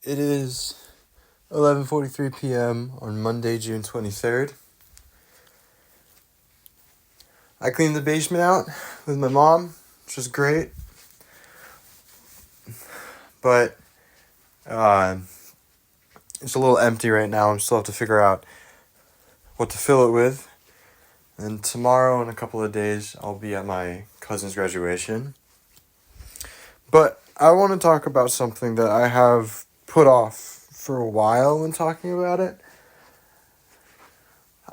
It is 11:43 p.m. on Monday, June 23rd. I cleaned the basement out with my mom, which was great. But it's a little empty right now. I still have to figure out what to fill it with. And tomorrow, in a couple of days, I'll be at my cousin's graduation. But I want to talk about something that I have put off for a while when talking about it.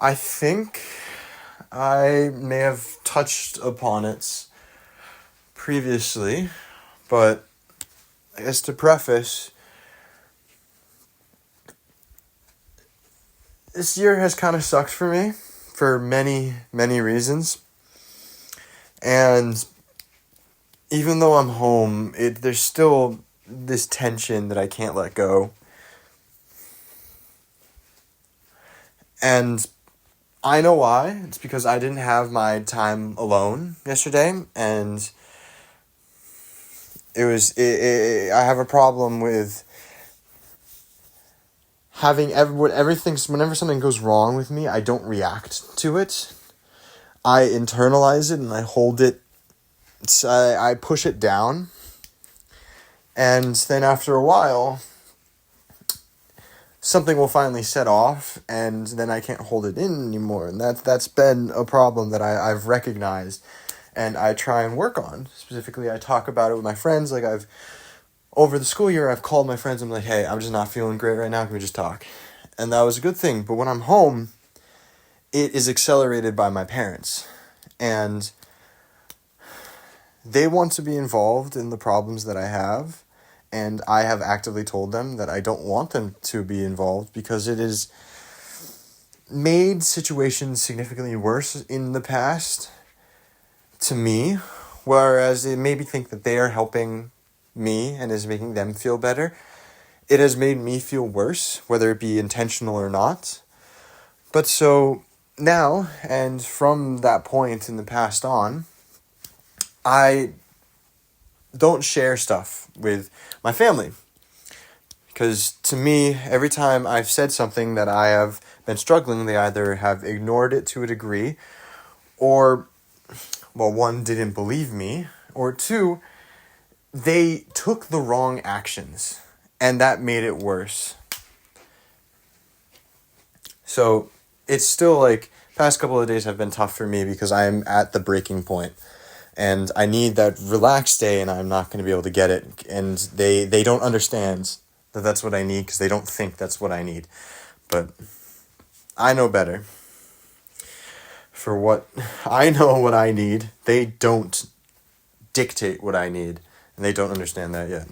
I think I may have touched upon it previously, but I guess to preface, this year has kind of sucked for me for many, many reasons. And even though I'm home, there's still this tension that I can't let go. And I know why. It's because I didn't have my time alone yesterday, and I have a problem with having whenever something goes wrong with me, I don't react to it. I internalize it and I hold it. I push it down, and then after a while, something will finally set off, and then I can't hold it in anymore. And that's been a problem that I've recognized, and I try and work on. Specifically, I talk about it with my friends. Like, over the school year, I've called my friends. I'm like, hey, I'm just not feeling great right now. Can we just talk? And that was a good thing. But when I'm home, it is accelerated by my parents. And they want to be involved in the problems that I have. And I have actively told them that I don't want them to be involved because it has made situations significantly worse in the past to me. Whereas it made me think that they are helping me and is making them feel better. It has made me feel worse, whether it be intentional or not. But so now, and from that point in the past on, I don't share stuff with my family. Because to me, every time I've said something that I have been struggling, they either have ignored it to a degree, or, well, one, didn't believe me, or two, they took the wrong actions, and that made it worse. So it's still past couple of days have been tough for me because I'm at the breaking point, and I need that relaxed day, and I'm not going to be able to get it. And they don't understand that that's what I need because they don't think that's what I need. But I know better. For what I know what I need, they don't dictate what I need. And they don't understand that yet.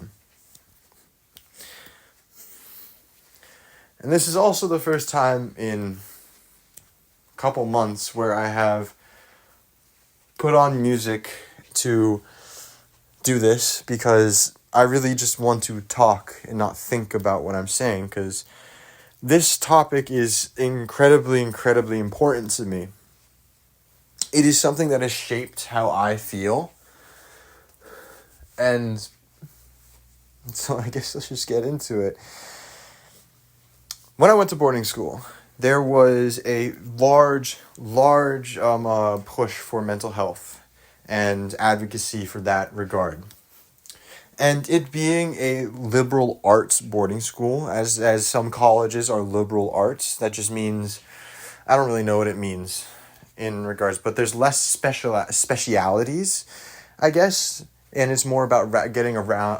And this is also the first time in a couple months where I have put on music to do this because I really just want to talk and not think about what I'm saying, because this topic is incredibly, incredibly important to me. It is something that has shaped how I feel. And so I guess let's just get into it. When I went to boarding school, there was a large push for mental health and advocacy for that regard. And it being a liberal arts boarding school, as some colleges are liberal arts, that just means, I don't really know what it means in regards, but there's less specialities, I guess. And it's more about getting around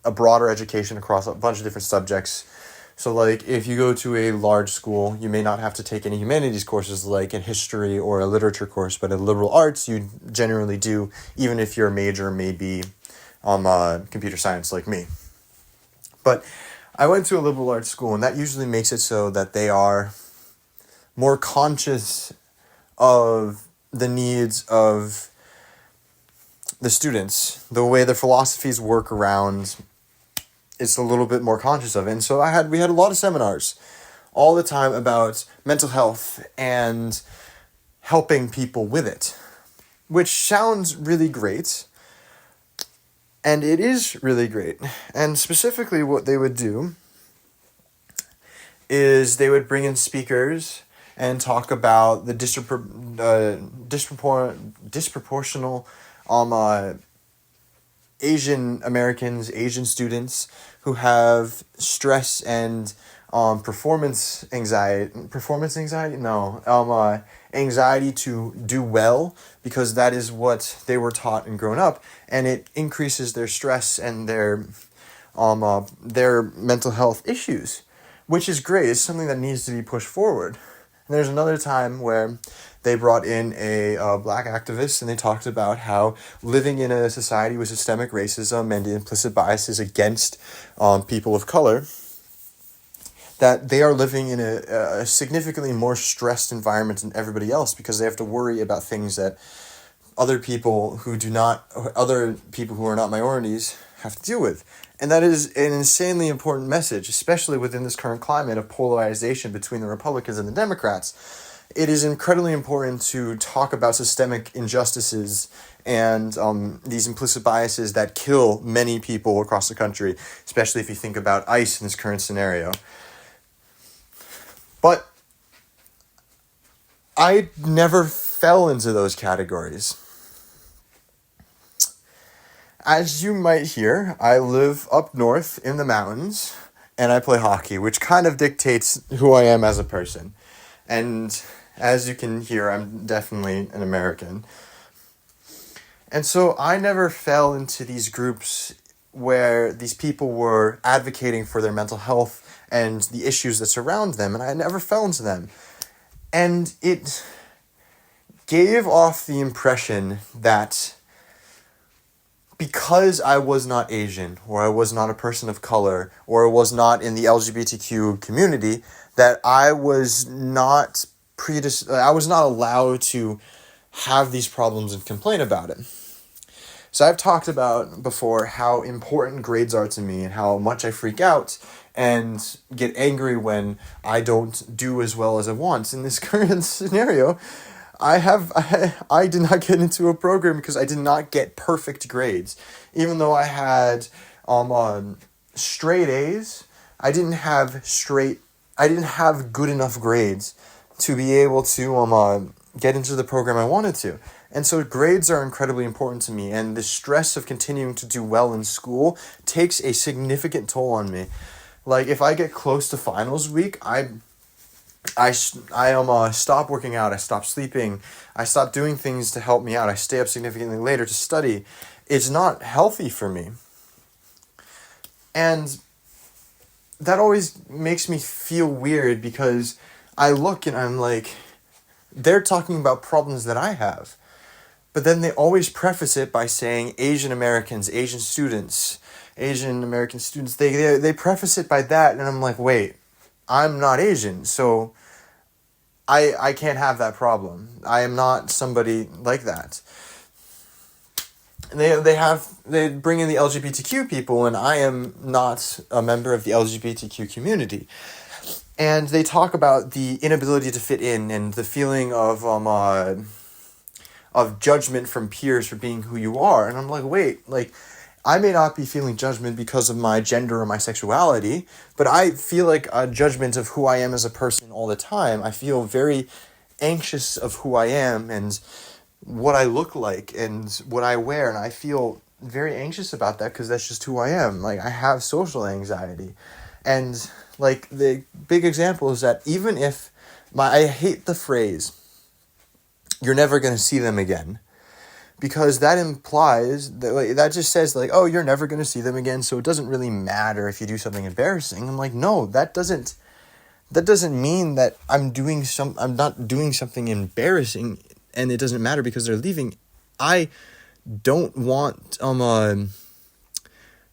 a broader education across a bunch of different subjects. So, if you go to a large school, you may not have to take any humanities courses like in history or a literature course, but in liberal arts, you generally do, even if your major may be computer science like me. But I went to a liberal arts school, and that usually makes it so that they are more conscious of the needs of the students. The way the philosophies work around, it's a little bit more conscious of it. And so we had a lot of seminars all the time about mental health and helping people with it, which sounds really great. And it is really great. And specifically what they would do is they would bring in speakers and talk about the disproportional Asian Americans, Asian students who have stress and anxiety to do well, because that is what they were taught and grown up, and it increases their stress and their mental health issues, which is great. It's something that needs to be pushed forward. And there's another time where they brought in a black activist, and they talked about how living in a society with systemic racism and implicit biases against people of color, that they are living in a significantly more stressed environment than everybody else, because they have to worry about things that other people who are not minorities have to deal with. And that is an insanely important message, especially within this current climate of polarization between the Republicans and the Democrats. It is incredibly important to talk about systemic injustices and these implicit biases that kill many people across the country, especially if you think about ICE in this current scenario. But I never fell into those categories. As you might hear, I live up north in the mountains, and I play hockey, which kind of dictates who I am as a person. And as you can hear, I'm definitely an American. And so I never fell into these groups where these people were advocating for their mental health and the issues that surround them, and I never fell into them. And it gave off the impression that because I was not Asian, or I was not a person of color, or I was not in the LGBTQ community, that I was not allowed to have these problems and complain about it. So I've talked about before how important grades are to me and how much I freak out and get angry when I don't do as well as I want. In this current scenario, I did not get into a program because I did not get perfect grades. Even though I had straight A's, I didn't have good enough grades to be able to get into the program I wanted to. And so grades are incredibly important to me, and the stress of continuing to do well in school takes a significant toll on me. Like, if I get close to finals week, I stop working out, I stop sleeping, I stop doing things to help me out, I stay up significantly later to study. It's not healthy for me. And that always makes me feel weird, because I look and I'm like, they're talking about problems that I have. But then they always preface it by saying Asian American students, they preface it by that, and I'm like, wait, I'm not Asian, so I can't have that problem. I am not somebody like that. And they bring in the LGBTQ people, and I am not a member of the LGBTQ community. And they talk about the inability to fit in and the feeling of judgment from peers for being who you are. And I'm like, wait, like, I may not be feeling judgment because of my gender or my sexuality, but I feel like a judgment of who I am as a person all the time. I feel very anxious of who I am and what I look like and what I wear, and I feel very anxious about that because that's just who I am. Like, I have social anxiety. And, like, the big example is that even if I hate the phrase, you're never going to see them again. Because that implies, that just says, like, oh, you're never going to see them again, so it doesn't really matter if you do something embarrassing. I'm like, no, that doesn't mean that I'm not doing something embarrassing, and it doesn't matter because they're leaving. I don't want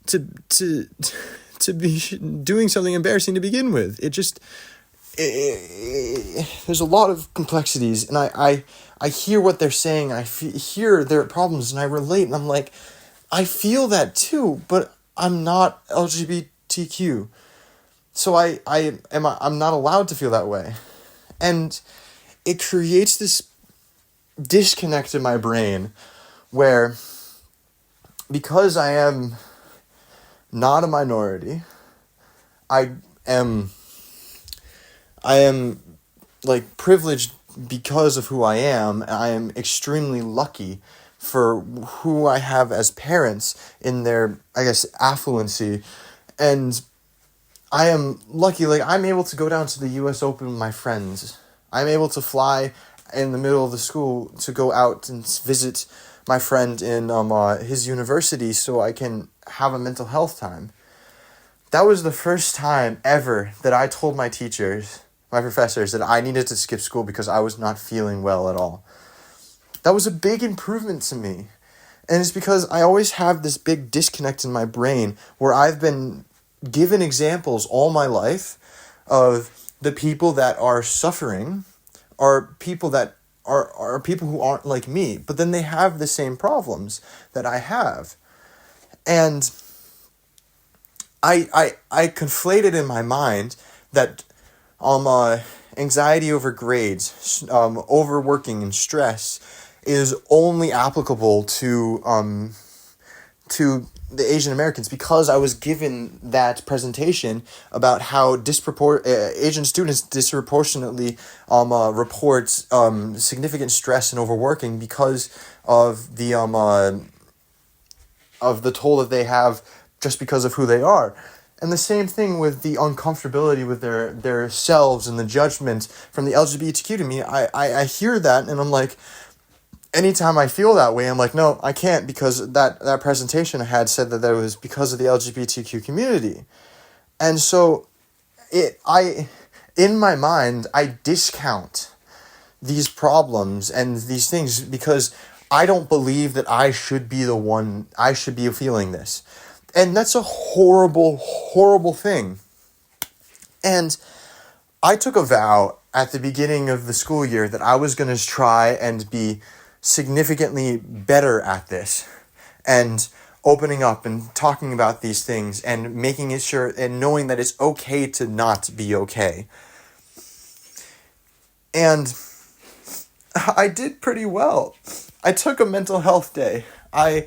to be doing something embarrassing to begin with. There's a lot of complexities, and I hear what they're saying, I hear their problems, and I relate, and I'm like, I feel that too, but I'm not LGBTQ, so I'm not allowed to feel that way, and it creates this disconnect in my brain where because I am not a minority, I am I am like privileged because of who I am. I am extremely lucky for who I have as parents in their, I guess, affluency. And I am lucky, like, I'm able to go down to the US Open with my friends. I'm able to fly in the middle of the school to go out and visit my friend in his university so I can have a mental health time. That was the first time ever that I told my teachers, my professors, that I needed to skip school because I was not feeling well at all. That was a big improvement to me. And it's because I always have this big disconnect in my brain where I've been given examples all my life of the people that are suffering are people that are people who aren't like me, but then they have the same problems that I have. And I conflated in my mind that anxiety over grades, overworking and stress is only applicable to the Asian Americans because I was given that presentation about how Asian students disproportionately report significant stress and overworking because of the toll that they have just because of who they are. And the same thing with the uncomfortability with their selves and the judgment from the LGBTQ to me. I hear that and I'm like, anytime I feel that way, I'm like, no, I can't, because that presentation I had said that was because of the LGBTQ community. And so in my mind, I discount these problems and these things because I don't believe that I should be feeling this. And that's a horrible, horrible thing. And I took a vow at the beginning of the school year that I was going to try and be significantly better at this and opening up and talking about these things and making it sure and knowing that it's okay to not be okay. And I did pretty well. I took a mental health day. I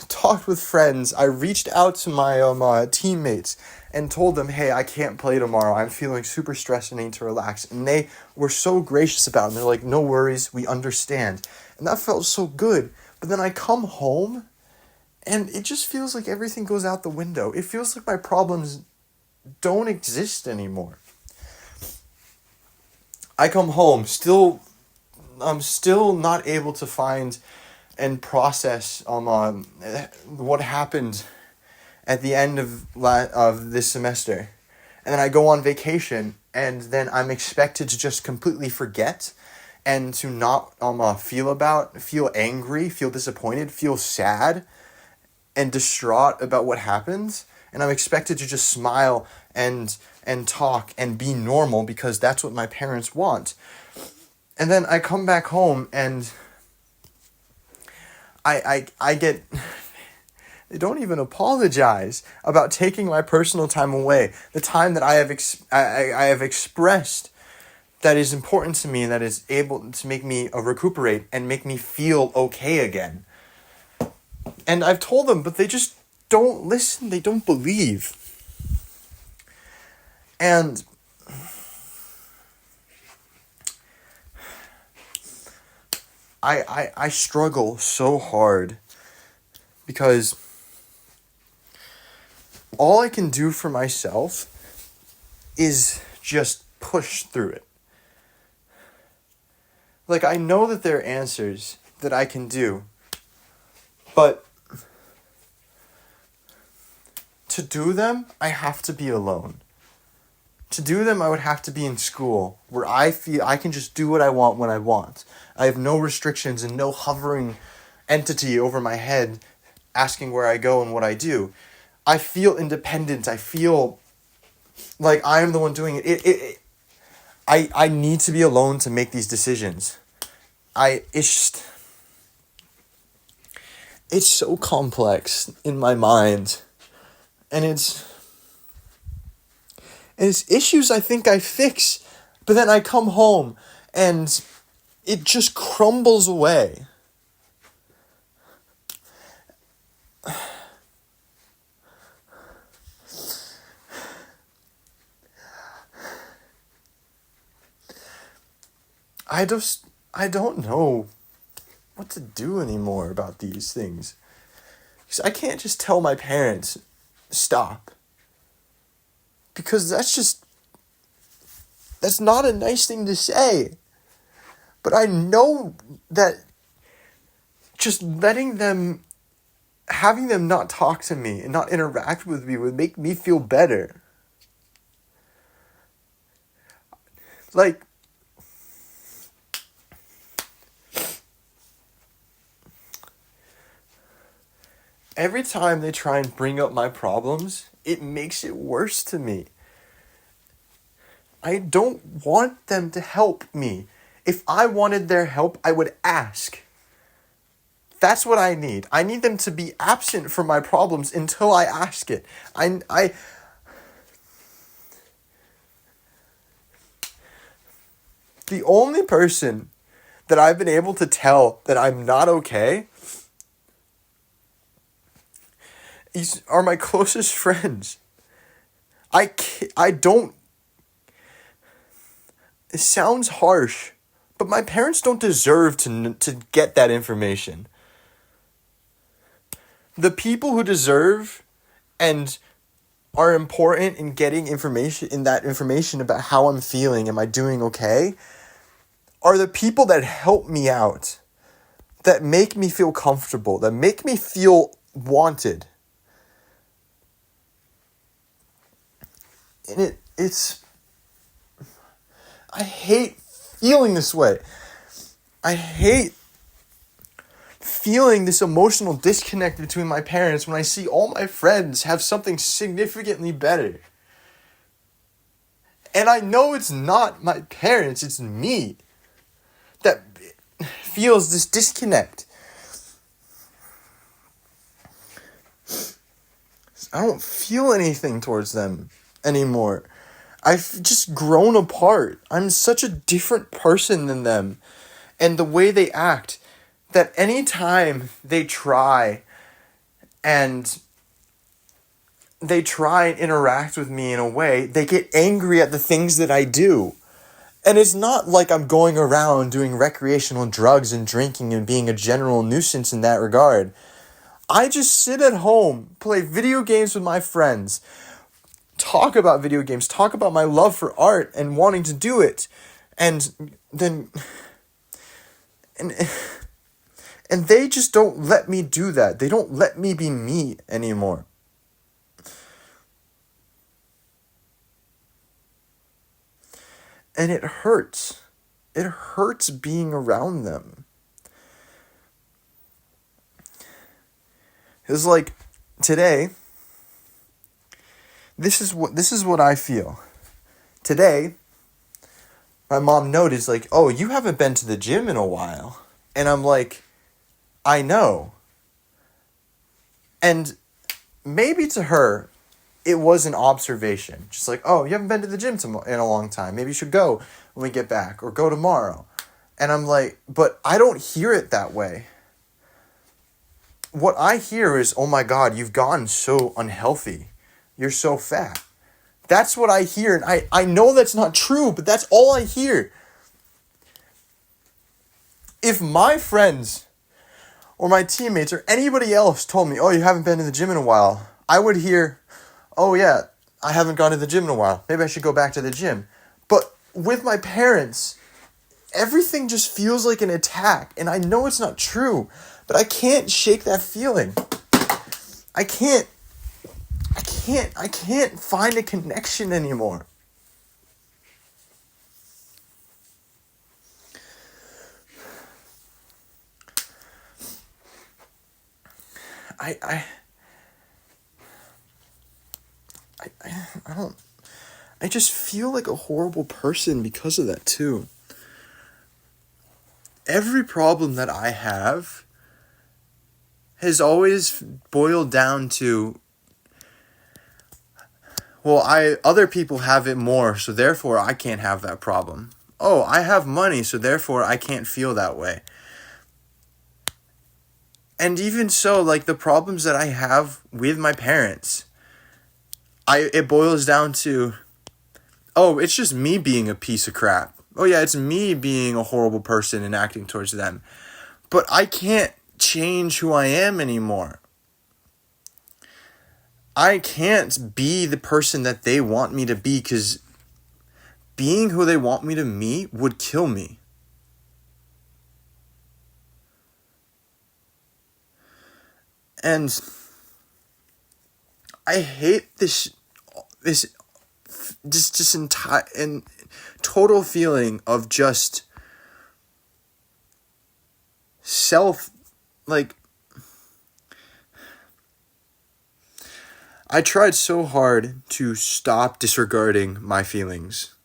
talked with friends. I reached out to my teammates and told them, hey, I can't play tomorrow. I'm feeling super stressed and need to relax. And they were so gracious about it. They're like, no worries, we understand. And that felt so good. But then I come home and it just feels like everything goes out the window. It feels like my problems don't exist anymore. I come home, I'm still not able to find and process what happened at the end of this semester. And then I go on vacation, and then I'm expected to just completely forget and to not feel angry, feel disappointed, feel sad and distraught about what happens. And I'm expected to just smile and talk and be normal because that's what my parents want. And then I come back home and I get... They don't even apologize about taking my personal time away. The time that I have expressed that is important to me and that is able to make me recuperate and make me feel okay again. And I've told them, but they just don't listen. They don't believe. And I struggle so hard because all I can do for myself is just push through it. Like, I know that there are answers that I can do, but to do them, I have to be alone. To do them, I would have to be in school, where I feel I can just do what I want when I want. I have no restrictions and no hovering entity over my head asking where I go and what I do. I feel independent. I feel like I'm the one doing it. I need to be alone to make these decisions. It's so complex in my mind. And it's issues I think I fix, but then I come home and it just crumbles away. I don't know what to do anymore about these things. Because I can't just tell my parents, stop. Because that's not a nice thing to say. But I know that just having them not talk to me and not interact with me would make me feel better. Like, every time they try and bring up my problems, it makes it worse to me. I don't want them to help me. If I wanted their help, I would ask. That's what I need. I need them to be absent from my problems until I ask it. The only person that I've been able to tell that I'm not okay are my closest friends. I don't... It sounds harsh, but my parents don't deserve to get that information. The people who deserve and are important in getting information about how I'm feeling, am I doing okay, are the people that help me out, that make me feel comfortable, that make me feel wanted. And I hate feeling this way. I hate feeling this emotional disconnect between my parents when I see all my friends have something significantly better. And I know it's not my parents, it's me that feels this disconnect. I don't feel anything towards them anymore. I've just grown apart. I'm such a different person than them. And the way they act, that anytime they try and interact with me in a way, they get angry at the things that I do. And it's not like I'm going around doing recreational drugs and drinking and being a general nuisance in that regard. I just sit at home, play video games with my friends, talk about video games, talk about my love for art and wanting to do it. And they just don't let me do that. They don't let me be me anymore. And it hurts. It hurts being around them. It was like today, this is what I feel. Today, my mom noticed, like, oh, you haven't been to the gym in a while. And I'm like, I know. And maybe to her, it was an observation. Just like, oh, you haven't been to the gym in a long time. Maybe you should go when we get back, or go tomorrow. And I'm like, but I don't hear it that way. What I hear is, oh my God, you've gotten so unhealthy. You're so fat. That's what I hear. And I know that's not true, but that's all I hear. If my friends or my teammates or anybody else told me, oh, you haven't been to the gym in a while, I would hear, oh yeah, I haven't gone to the gym in a while. Maybe I should go back to the gym. But with my parents, everything just feels like an attack. And I know it's not true, but I can't shake that feeling. I can't find a connection anymore. I just feel like a horrible person because of that too. Every problem that I have has always boiled down to, well, other people have it more, so therefore I can't have that problem. Oh, I have money, so therefore I can't feel that way. And even so, like, the problems that I have with my parents, it boils down to, oh, it's just me being a piece of crap. Oh yeah, it's me being a horrible person and acting towards them. But I can't change who I am anymore. I can't be the person that they want me to be, because being who they want me to be would kill me. And I hate this entire and total feeling of just self, like, I tried so hard to stop disregarding my feelings.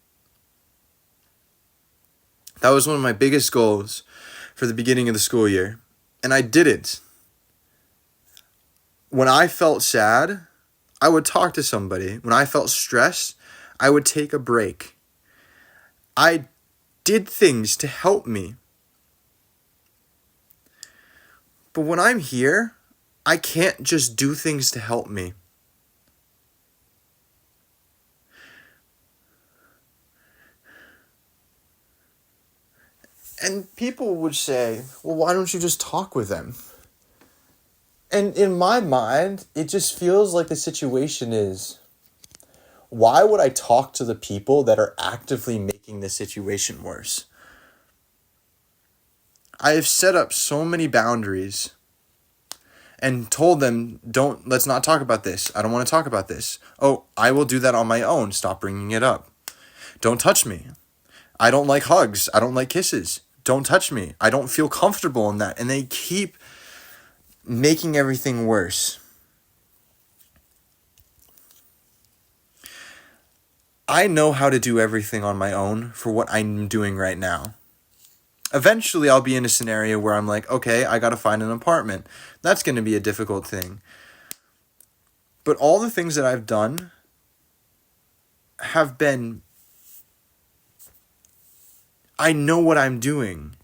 That was one of my biggest goals for the beginning of the school year, and I didn't. When I felt sad, I would talk to somebody. When I felt stressed, I would take a break. I did things to help me. But when I'm here, I can't just do things to help me. And people would say, well, why don't you just talk with them? And in my mind, it just feels like the situation is, why would I talk to the people that are actively making the situation worse? I have set up so many boundaries and told them, let's not talk about this. I don't want to talk about this. Oh, I will do that on my own. Stop bringing it up. Don't touch me. I don't like hugs. I don't like kisses. Don't touch me. I don't feel comfortable in that. And they keep making everything worse. I know how to do everything on my own for what I'm doing right now. Eventually, I'll be in a scenario where I'm like, okay, I got to find an apartment. That's going to be a difficult thing. But all the things that I've done have been, I know what I'm doing.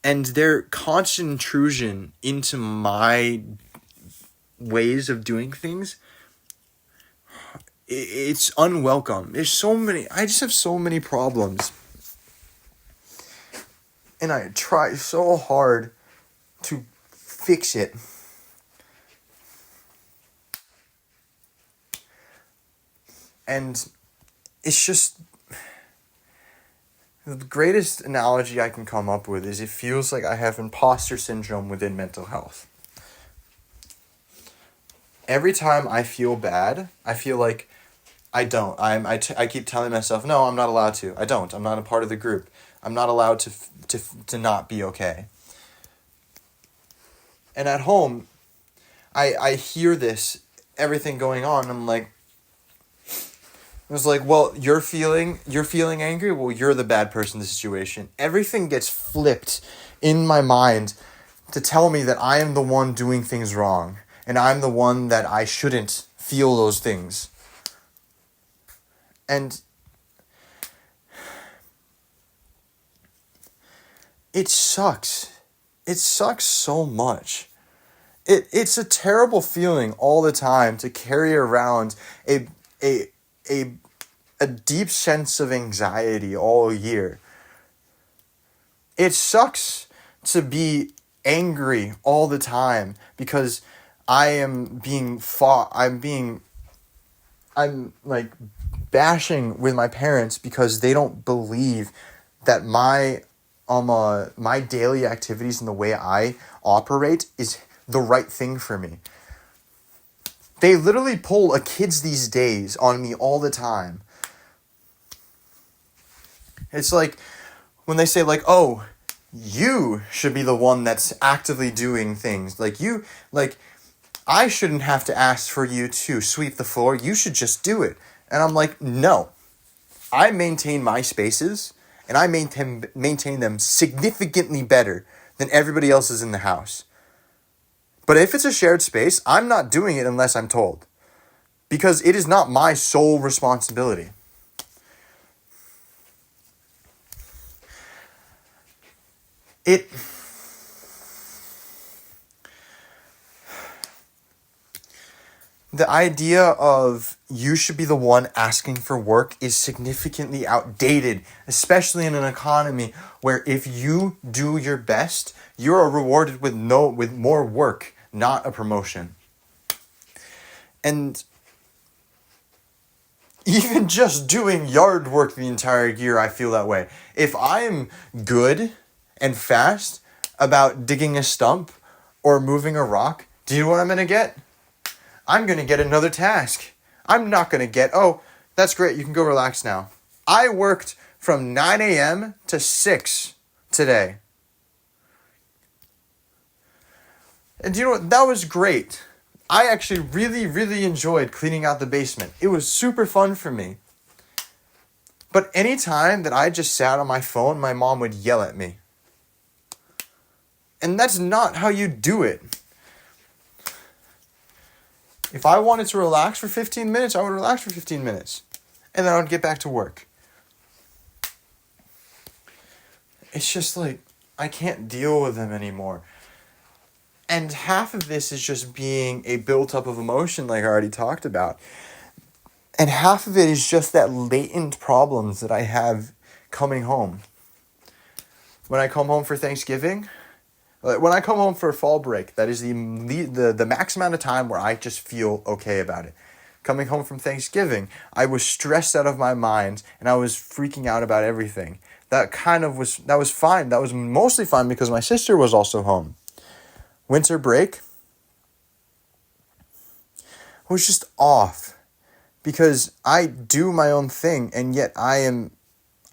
And their constant intrusion into my ways of doing things, it's unwelcome. I just have so many problems. And I try so hard to fix it. And it's just, the greatest analogy I can come up with is it feels like I have imposter syndrome within mental health. Every time I feel bad, I feel like I don't. I keep telling myself, no, I'm not allowed to. I don't. I'm not a part of the group. I'm not allowed to not be okay. And at home, I hear everything going on. I'm like, it was like, well, you're feeling angry. Well, you're the bad person in the situation. Everything gets flipped in my mind to tell me that I am the one doing things wrong, and I'm the one that I shouldn't feel those things. And it sucks. It sucks so much. It's a terrible feeling all the time to carry around a deep sense of anxiety all year. It sucks to be angry all the time because I am being I'm like bashing with my parents because they don't believe that my daily activities and the way I operate is the right thing for me. They literally pull a kids these days on me all the time. It's like when they say like, oh, you should be the one that's actively doing things. I shouldn't have to ask for you to sweep the floor. You should just do it. And I'm like, no. I maintain my spaces, and I maintain them significantly better than everybody else's in the house. But if it's a shared space, I'm not doing it unless I'm told. Because it is not my sole responsibility. The idea of you should be the one asking for work is significantly outdated, especially in an economy where if you do your best, you are rewarded with more work, not a promotion. And even just doing yard work the entire year, I feel that way. If I'm good and fast about digging a stump or moving a rock, do you know what I'm going to get? I'm going to get another task. I'm not going to get, oh, that's great, you can go relax now. I worked from 9 a.m. to 6 today. And you know what? That was great. I actually really, really enjoyed cleaning out the basement. It was super fun for me. But any time that I just sat on my phone, my mom would yell at me. And that's not how you do it. If I wanted to relax for 15 minutes, I would relax for 15 minutes. And then I would get back to work. It's just like, I can't deal with them anymore. And half of this is just being a built-up of emotion, like I already talked about. And half of it is just that latent problems that I have coming home. When I come home for Thanksgiving, when I come home for fall break, that is the max amount of time where I just feel okay about it. Coming home from Thanksgiving, I was stressed out of my mind and I was freaking out about everything. That was fine. That was mostly fine because my sister was also home. Winter break was just off because I do my own thing and yet I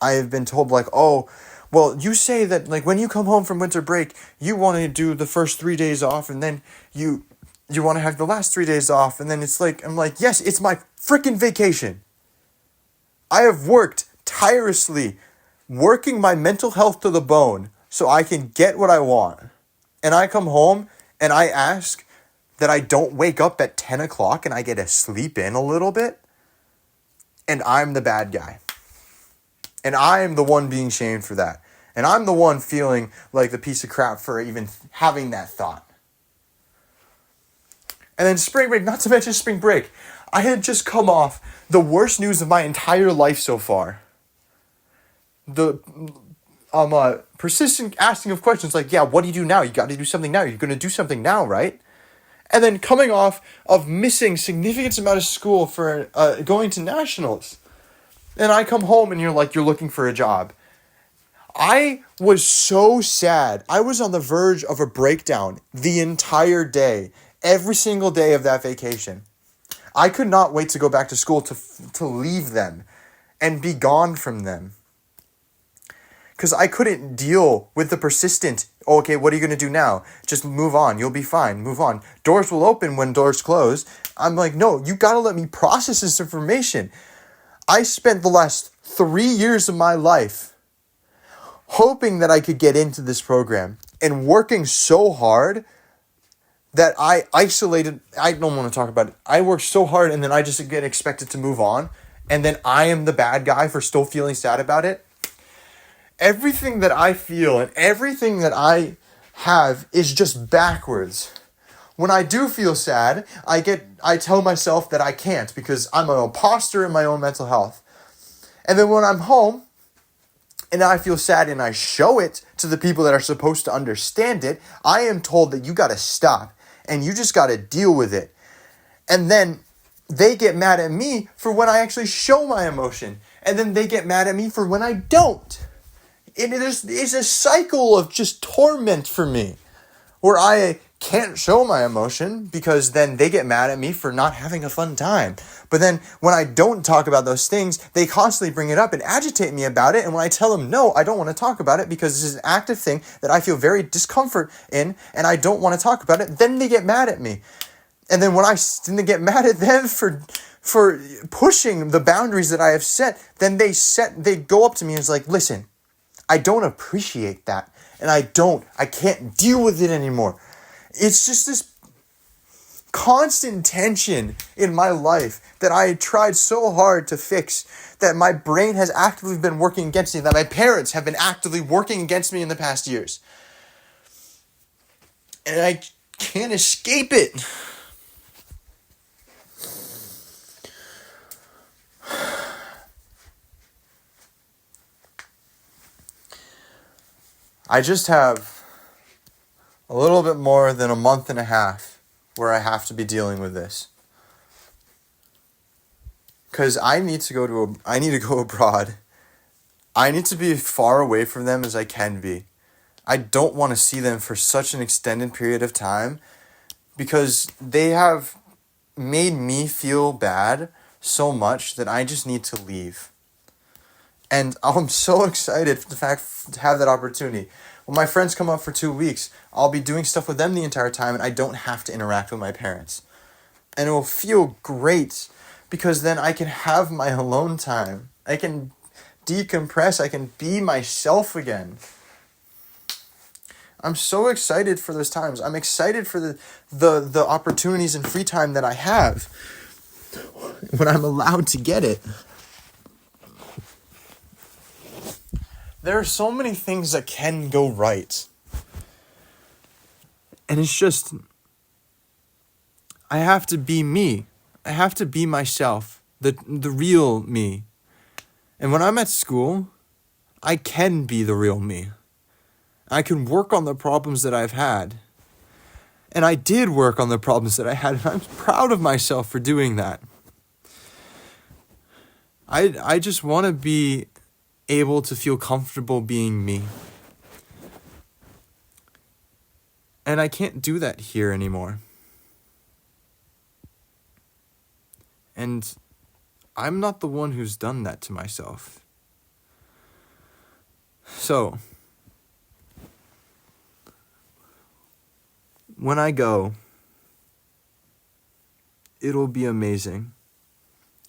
have been told like, oh, well, you say that like when you come home from winter break, you want to do the first 3 days off and then you want to have the last 3 days off. And then it's like, I'm like, yes, it's my freaking vacation. I have worked tirelessly, working my mental health to the bone so I can get what I want. And I come home and I ask that I don't wake up at 10 o'clock and I get to sleep in a little bit. And I'm the bad guy. And I'm the one being shamed for that. And I'm the one feeling like the piece of crap for even having that thought. And then spring break, not to mention spring break. I had just come off the worst news of my entire life so far. The persistent asking of questions like, yeah, what do you do now? You got to do something now. You're going to do something now, right? And then coming off of missing significant amount of school for going to nationals. And I come home and you're looking for a job. I was so sad. I was on the verge of a breakdown the entire day, every single day of that vacation. I could not wait to go back to school to leave them and be gone from them. Because I couldn't deal with the persistent, oh, okay, what are you going to do now? Just move on. You'll be fine. Move on. Doors will open when doors close. I'm like, no, you got to let me process this information. I spent the last 3 years of my life hoping that I could get into this program and working so hard that I isolated. I don't want to talk about it. I worked so hard and then I just get expected to move on. And then I am the bad guy for still feeling sad about it. Everything that I feel and everything that I have is just backwards. When I do feel sad, I tell myself that I can't because I'm an imposter in my own mental health. And then when I'm home and I feel sad and I show it to the people that are supposed to understand it, I am told that you got to stop and you just got to deal with it. And then they get mad at me for when I actually show my emotion. And then they get mad at me for when I don't. It is a cycle of just torment for me where I can't show my emotion because then they get mad at me for not having a fun time. But then when I don't talk about those things, they constantly bring it up and agitate me about it. And when I tell them, no, I don't want to talk about it because this is an active thing that I feel very discomfort in and I don't want to talk about it, then they get mad at me. And then when they get mad at them for pushing the boundaries that I have set, then they go up to me and it's like, listen, I don't appreciate that. And I can't deal with it anymore. It's just this constant tension in my life that I tried so hard to fix, that my brain has actively been working against me, that my parents have been actively working against me in the past years. And I can't escape it. I just have a little bit more than a month and a half where I have to be dealing with this. Because I need to go abroad. I need to be as far away from them as I can be. I don't want to see them for such an extended period of time because they have made me feel bad so much that I just need to leave. And I'm so excited for the fact to have that opportunity. When my friends come up for 2 weeks, I'll be doing stuff with them the entire time and I don't have to interact with my parents. And it will feel great because then I can have my alone time. I can decompress. I can be myself again. I'm so excited for those times. I'm excited for the opportunities and free time that I have when I'm allowed to get it. There are so many things that can go right. And it's just, I have to be me. I have to be myself, the real me. And when I'm at school, I can be the real me. I can work on the problems that I've had. And I did work on the problems that I had, and I'm proud of myself for doing that. I just want to be able to feel comfortable being me. And I can't do that here anymore. And I'm not the one who's done that to myself. So, when I go, it'll be amazing.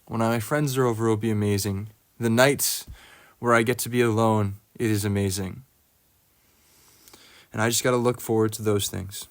When my friends are over, it'll be amazing. The nights where I get to be alone, it is amazing. And I just got to look forward to those things.